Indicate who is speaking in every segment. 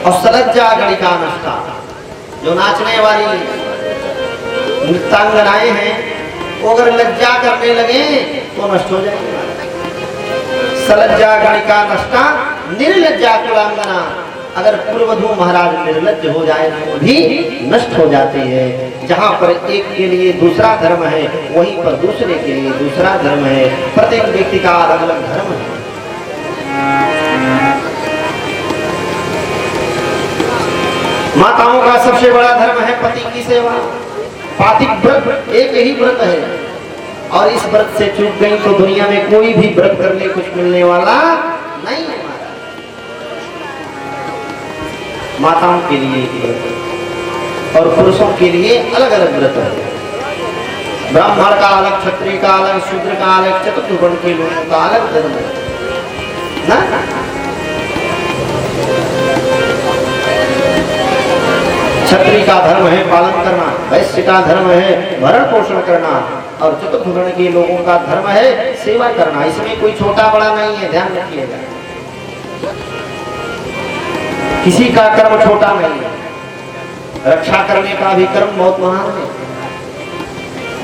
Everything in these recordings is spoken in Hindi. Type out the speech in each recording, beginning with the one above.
Speaker 1: और सलज्जा गणिका नष्टा, जो नाचने वाली नृत्यांगनाएं हैं वो अगर लज्जा करने लगे तो नष्ट हो जाएंगे। सलज्जा गणिका नष्टा निर्लज्जा कुलांगना, अगर कुलवधू महाराज निर्लज्ज हो जाए तो भी नष्ट हो जाती है। जहाँ पर एक के लिए दूसरा धर्म है वहीं पर दूसरे के लिए दूसरा धर्म है। प्रत्येक व्यक्ति का अलग अलग धर्म है। माताओं का सबसे बड़ा धर्म है पति की सेवा। पातिक व्रत एक ही व्रत है और इस व्रत से चूक गई तो दुनिया में कोई भी व्रत करने कुछ मिलने वाला नहीं है। माताओं के लिए एक व्रत है और पुरुषों के लिए अलग अलग व्रत है। ब्राह्मण का अलग, क्षत्रिय का अलग, शूद्र का अलग, चतुर्थ वर्ण के लोगों का अलग धर्म है ना। क्षत्रिय का धर्म है पालन करना, वैश्य का धर्म है भरण पोषण करना और चतुर्थ वर्ण के लोगों का धर्म है सेवा करना। इसमें कोई छोटा बड़ा नहीं है, ध्यान रखिएगा। किसी का कर्म छोटा नहीं है। रक्षा करने का भी कर्म बहुत महान है,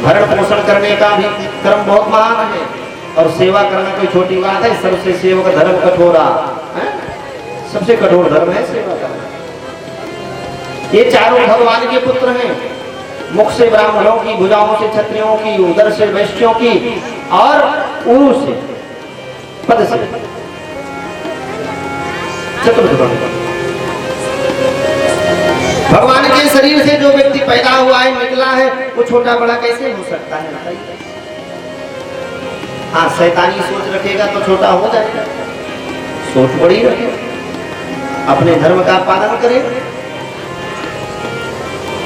Speaker 1: भरण पोषण करने का भी कर्म बहुत महान है और सेवा करना कोई छोटी बात है। सबसे सेवक धर्म कठोरा है, सबसे कठोर धर्म है सेवा करना। ये चारों भगवान के पुत्र हैं। मुख से ब्राह्मणों की, भुजाओं से क्षत्रियों की, उदर से वैश्यों की और उरु से, पद से चतुर्थ वर्ण। भगवान के शरीर से जो व्यक्ति पैदा हुआ है, निकला है, वो छोटा बड़ा कैसे हो सकता है? हाँ, शैतानी सोच रखेगा तो छोटा हो जाएगा। सोच बड़ी रखे, अपने धर्म का पालन करे,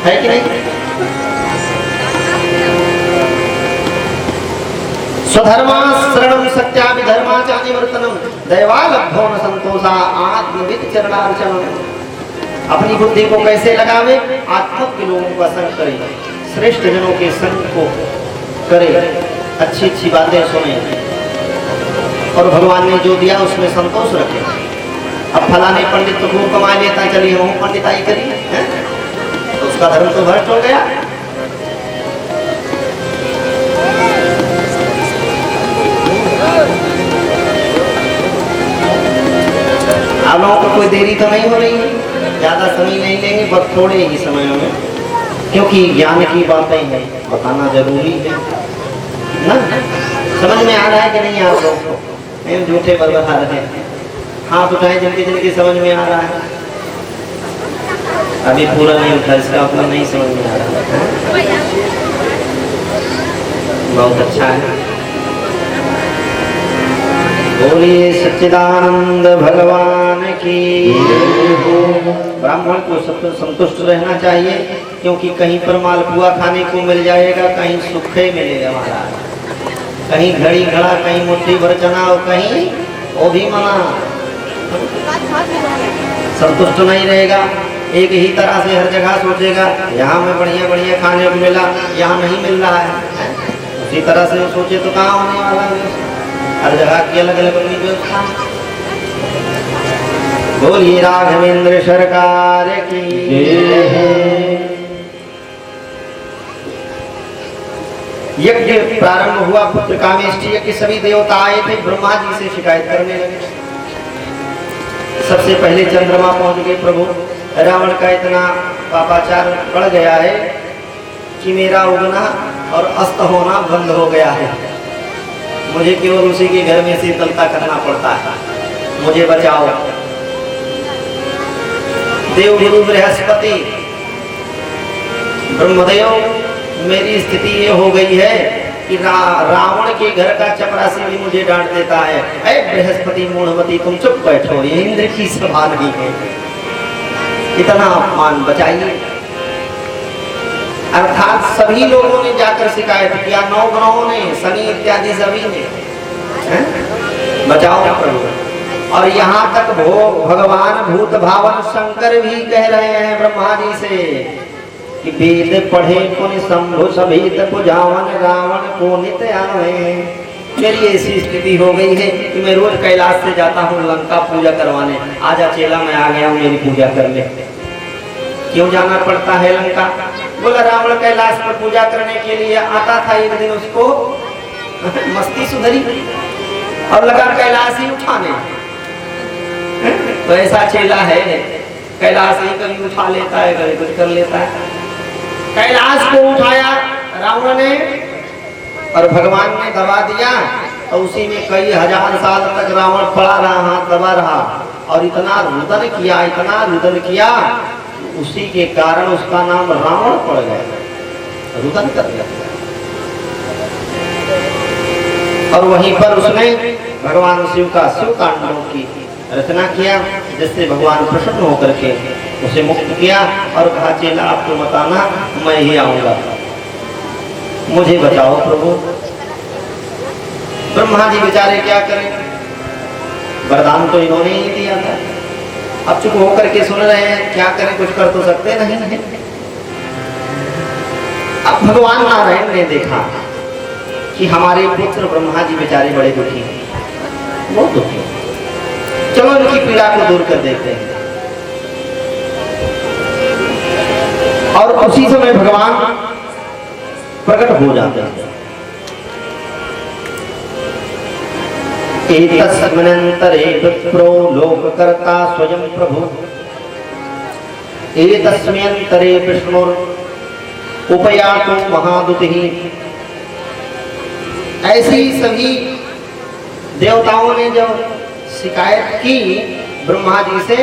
Speaker 1: है कि नहीं? स्वधर्मा शरणम सत्याभिधर्माचा निवर्तनम दैवालब्धो न संतोषा आत्मविद चरणार्चनम। अपनी बुद्धि को कैसे लगावे? आत्मक के लोगों का संग करे, श्रेष्ठ जनों के संग को करे, अच्छी अच्छी बातें सुने और भगवान ने जो दिया उसमें संतोष रखे। अब फलाने पंडित तो खूब कमा लेता, चलिए हम पंडिताई करिए, तो उसका धर्म तो भ्रष्ट हो गया। आप लोगों को कोई देरी तो नहीं हो रही है, ज्यादा समय नहीं लेंगे, बस थोड़े ही समय में, क्योंकि ज्ञान की बातें हैं, बताना जरूरी है ना। समझ में आ रहा है कि नहीं आप लोगों को? नहीं झूठे बल बता रहे हैं, हाथ उठाए जल्दी जल्दी, समझ में आ रहा है? अभी पूरा नहीं उठा, इसका अपना नहीं समझ में आ रहा है। बहुत अच्छा है। बोलिए सच्चिदानंद भगवान की। ब्राह्मण को संतुष्ट रहना चाहिए, क्योंकि कहीं पर मालपुआ खाने को मिल जाएगा, कहीं सुखे मिलेगा महाराज, कहीं घड़ी घड़ा, कहीं मुट्ठी भर चना और कहीं वो भी मना। संतुष्ट नहीं रहेगा, एक ही तरह से हर जगह सोचेगा यहाँ में बढ़िया बढ़िया खाने को मिला, यहाँ नहीं मिल रहा है। उसी तरह से सोचे तो कहाँ होने वाला है? हर जगह की अलग अलग व्यवस्था। बोलिए राघवेंद्र सरकार की। यज्ञ प्रारंभ हुआ, पुत्र कामेष्टि के सभी देवता आए थे, ब्रह्मा जी से शिकायत करने लगे। सबसे पहले चंद्रमा पहुंच गए प्रभु। रावण का इतना पापाचार बढ़ गया है कि मेरा उगना और अस्त होना बंद हो गया है। मुझे केवल उसी के घर में शीतलता करना पड़ता है, मुझे बचाओ। देवगुरु बृहस्पति, ब्रह्मदेव, मेरी स्थिति ये हो गई है कि रावण के घर का चपरासी भी मुझे डांट देता है। अरे बृहस्पति मूढ़मती, तुम चुप बैठो, ये इंद्र की सभा नहीं है, इतना अपमान बचाइए। अर्थात सभी लोगों ने जाकर शिकायत किया, 9 ग्रहों ने, शनि इत्यादि सभी ने, बचाओ प्रभु। और यहाँ तक भगवान भूत भावन शंकर भी कह रहे हैं ब्रह्मा जी से कि वेद पढ़े पुन शंभु सभीत पुजावन रावण को नित आवे। मेरी ऐसी स्थिति हो गई है कि मैं रोज कैलाश से जाता हूँ लंका पूजा करवाने। आजा चेला, मैं आ गया हूँ, मेरी पूजा कर ले। क्यों जाना पड़ता है लंका? बोला रावण कैलाश पर पूजा करने के लिए आता था। एक दिन उसको मस्ती सुधरी और लगा कैलाश ही उठाने। तो ऐसा चेला है, कैलाश ही कभी उठा लेता है, कभी कुछ कर लेता है। कैलाश को उठाया रावण ने और भगवान ने दबा दिया और उसी में कई हजार साल तक रावण पड़ा रहा, दबा रहा और इतना रुदन किया, इतना रुदन किया, उसी के कारण उसका नाम रावण पड़ गया, रुदन कर दिया। और वहीं पर उसने भगवान शिव का शिव तांडव की रचना किया, जिससे भगवान प्रसन्न होकर के उसे मुक्त किया और कहा चेला आपको बताना, मैं ही आऊंगा, मुझे बचाओ प्रभु। ब्रह्मा जी बेचारे क्या करें, वरदान तो इन्होंने ही दिया था, अब चुप होकर के सुन रहे हैं, क्या करें, कुछ कर तो सकते नहीं है। अब भगवान नारायण ने देखा कि हमारे पुत्र ब्रह्मा जी बेचारे बड़े दुखी हैं, बहुत दुखी हैं, चलो इनकी पीड़ा को दूर कर देते हैं। और उसी समय भगवान प्रकट हो जाते हैं। एतस्मिन्नन्तरे विप्रो लोककर्ता स्वयं प्रभु, एतस्मिन्नन्तरे विष्णुर् उपयातो महादुतिः। ऐसी सभी देवताओं ने जब शिकायत की ब्रह्मा जी से,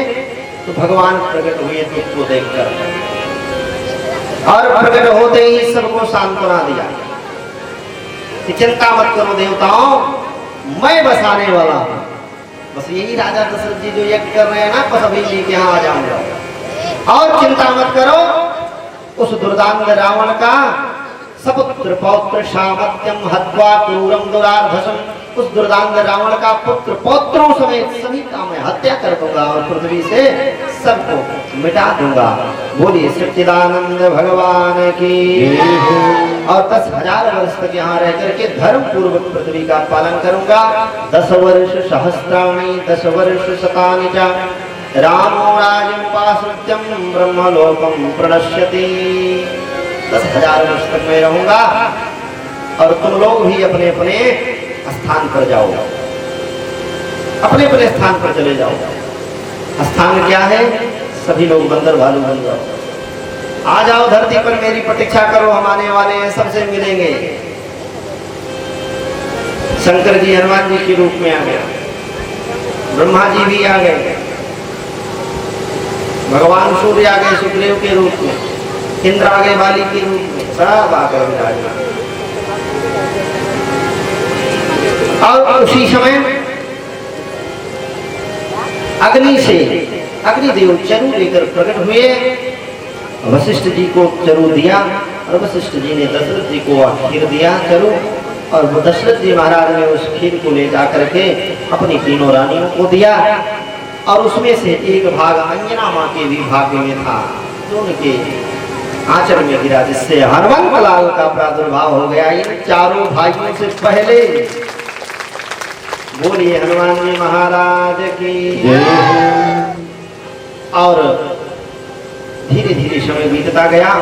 Speaker 1: तो भगवान प्रकट हुए दुख को देखकर और प्रकट होते ही सबको सांत्वना दिया कि चिंता मत करो देवताओं, मैं बसाने वाला हूं। बस यही राजा दशरथ जी जो यज्ञ कर रहे हैं ना, बस अभी लेके यहाँ आ जाऊंगा। और चिंता मत करो, उस दुर्दांत रावण का सपुत्र पौत्र शामत्यम हत्वा क्रूरम दुरार्धसम, उस दुर्दांत रावण का पुत्र पौत्रों समेत सभी का मैं हत्या कर दूंगा और पृथ्वी से सबको मिटा दूंगा। बोलिए सच्चिदानंद भगवान की। और 10,000 वर्ष तक यहाँ रह करके धर्म पूर्वक पृथ्वी का पालन करूंगा। 10 वर्ष सहस्राणि 10 वर्ष शतानि च रामो राज्यमुपाश्रित्यं ब्रह्मलोकं प्रणश्यति। 10,000 वर्ष तक मैं रहूंगा और तुम लोग भी अपने अपने स्थान पर जाओ, अपने अपने स्थान पर चले जाओ। स्थान क्या है? सभी लोग बंदर भालू बन जाओ, आ जाओ धरती पर, मेरी प्रतीक्षा करो, हम आने वाले हैं, सबसे मिलेंगे। शंकर जी हनुमान जी के रूप में आ गए, ब्रह्मा जी भी आ गए, भगवान सूर्य आ गए सुग्रीव के रूप में, इंद्र आ गए बाली के रूप में, सब आकर विराजमान। और उसी समय अग्नि से अग्निदेव चरु लेकर प्रकट हुए, वशिष्ठ जी को चरु दिया और वशिष्ठ जी ने दशरथ जी को खीर दिया चरु, और दशरथ जी महाराज ने उस खीर को ले जाकर के अपनी तीनों रानियों को दिया। और उसमें से एक भाग अंजना माँ के भी भाग्य में था, जो उनके आंचल में गिरा, जिससे हनुमंत लाल का प्रादुर्भाव हो गया इन चारों भाइयों से पहले। बोलिए हनुमान जी महाराज की। और धीरे धीरे समय बीतता गया,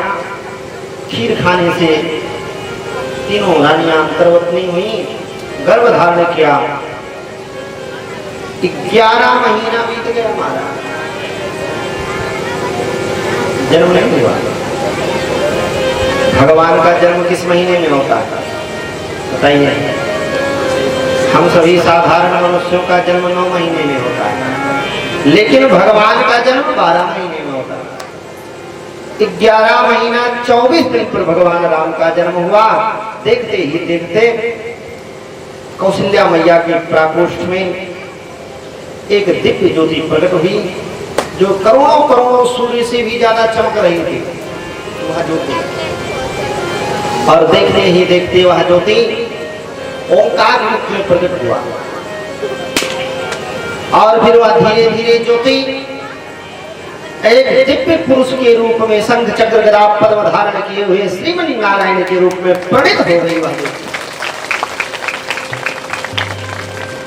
Speaker 1: खीर खाने से तीनों रानियां गर्भवती हुई, गर्भ धारण किया। 11 महीना बीत गया, हमारा जन्म नहीं हुआ। भगवान का जन्म किस महीने में होता है बताइए? हम सभी साधारण मनुष्यों का जन्म 9 महीने में होता है, लेकिन भगवान का जन्म 12 महीने में होता है। 11 महीना 24 दिन पर भगवान राम का जन्म हुआ। देखते ही देखते कौशल्या मैया के प्राकोष्ठ में एक दिव्य ज्योति प्रकट हुई, जो करोड़ों करोड़ों सूर्य से भी ज्यादा चमक रही थी वह ज्योति। और देखते ही देखते वह ज्योति ओंकार रूप में प्रकट हुआ, और फिर वह धीरे धीरे ज्योति एक दिव्य पुरुष के रूप में शंख चक्र गदा पद्म धारण किए हुए श्रीमन नारायण के रूप में प्रणीत हो गई। वह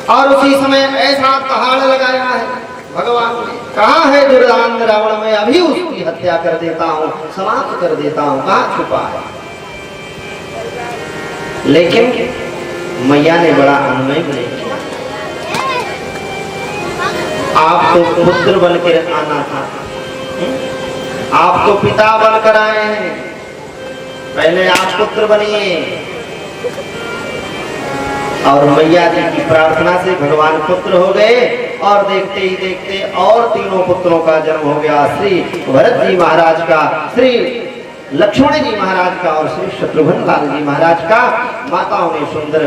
Speaker 1: और उसी समय ऐसा पहाड़ लगाया है भगवान ने, कहाँ है दुर्दांत रावण, मैं अभी उसकी हत्या कर देता हूँ, समाप्त कर देता हूँ, कहाँ छुपा है। लेकिन मैया ने बड़ा अनुनय किया, आप तो पुत्र बन के आना था, आप तो पिता बनकर आए हैं, पहले आप पुत्र बनिए। और मैया जी की प्रार्थना से भगवान पुत्र हो गए और देखते ही देखते और तीनों पुत्रों का जन्म हो गया, श्री भरत जी महाराज का, श्री लक्ष्मण जी महाराज का और श्री शत्रुघ्न लाल जी महाराज का। माताओं ने सुंदर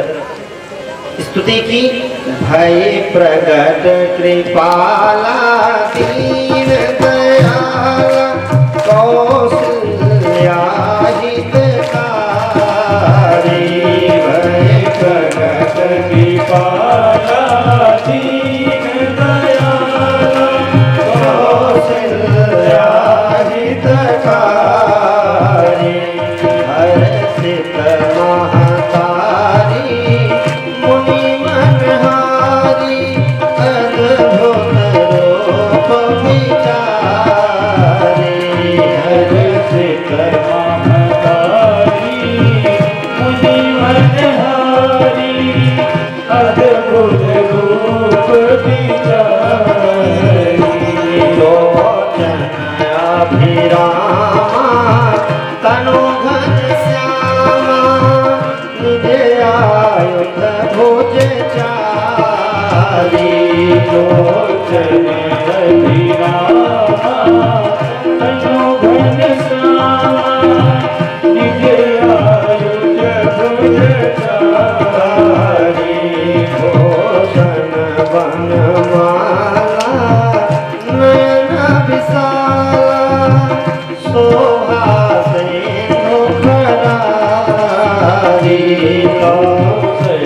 Speaker 1: स्तुति की। भय प्रगट कृपाला दीन दयाला कौशल्या हितकारी, भय प्रगट कृपाला दीन दयाला कौशल्या हितकारी, हर्षित महतारी मुनि मनहारी, अद्भुत रूप विचारी, हर्षित महतारी मुनि मनहारी, अद्भुत रूप विचारी, लोचन अभिरामा तनु घन श्यामा, निज आयुध भुज चारी, लोचन अभिरामा तनु घन श्यामा, निज आयुध भुज चारी, भूषण वनमाला नयन विशाला, शोभा सिंधु खरारी, कौशल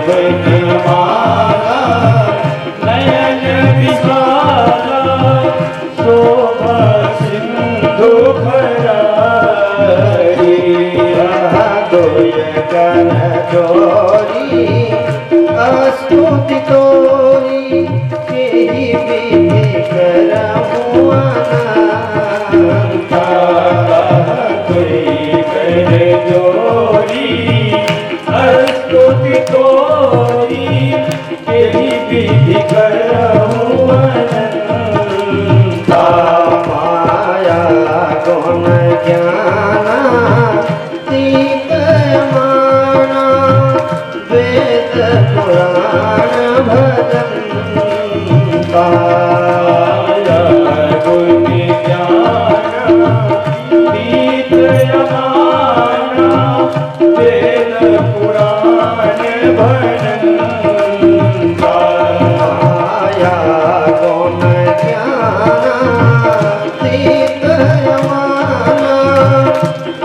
Speaker 1: वनमाला नयन विशाला, शोभा सिंधु खरारी, दोय कर जोरी स्तुति तोरी, केहि विधि करहु अनंता, दोय कर जोरी स्तुति तोरी, केहि विधि करहु अनंता, माया गुण ज्ञाना तीत माना, वेद पुराण भजन माया गुण ज्ञाना तीत माना, वेद पुराण भजन, माया गुण ज्ञाना तीत माना,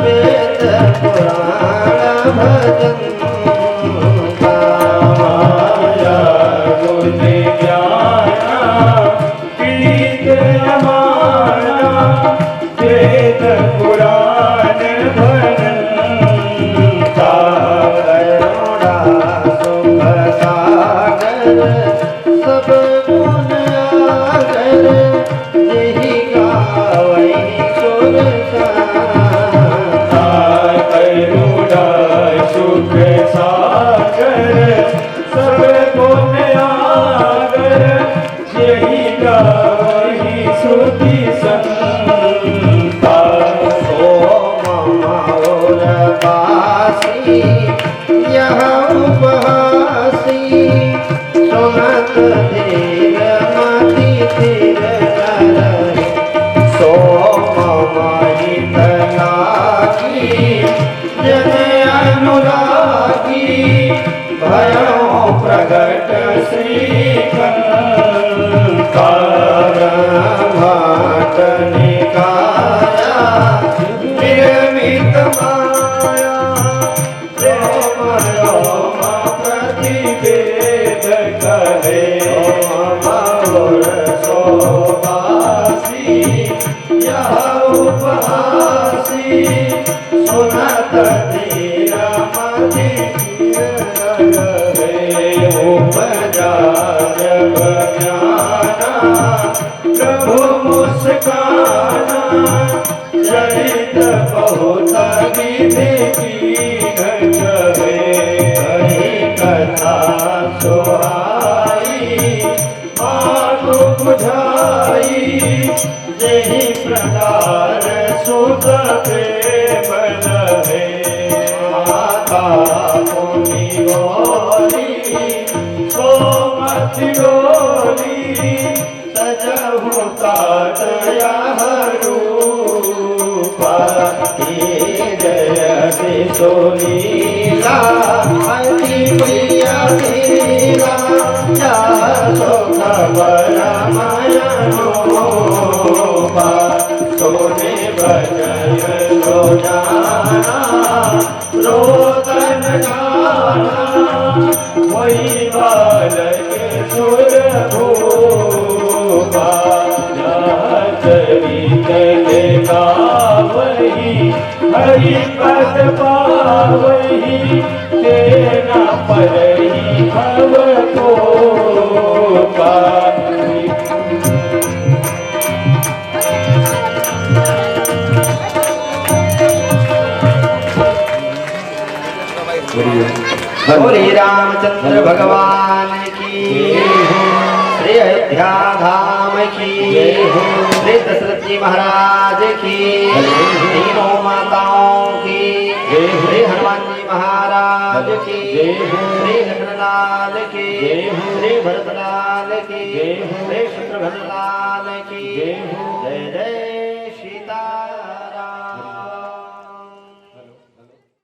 Speaker 1: वेद पुराण भजन, माया गुण ज्ञाना तीत माना, वेद पुराण भजन, करुणा सुख सागर सब गुण आगर, जेहि गावै सुर सागर, करुणा सुख सागर सब गुण आगर, जेहि गावै श्रुति संता, सोम और बासी यह उपहासी, सुनत धीर मति धीर करहि, सोम महित लागी जन अनुरागी, भयो प्रगट श्रीकांता, भाट निकाया निर्मित माया, रोम रोम प्रतिवेद करे, और शोभासी यह उपहासी, सुनत धीर मति धीर करहि, उपजा
Speaker 2: मुस्काना चरित बहुत विधि कीन कहे हरि कथा सुहाई मानु बुझाई यही प्रकार सुत प्रेम लहे माता मुनि बोली सोमति डोली सजहु काटया रूपा जय सोनीला अति प्रिय लीला जा सुख बरमयनो सोने भजय लो जाना रोदन गाना वही बालक सुर भूपा चरित गावही हरि पद पावही तेना परही भव को
Speaker 1: बोले रामचंद्र भगवान की, श्री अयोध्या धाम की, श्री दशरथ जी महाराज की, तीनों माताओं की, श्री हनुमान जी महाराज की, श्री लक्ष्मणलाल की, श्री भरतलाल की, श्री शत्रुघ्न लाल की।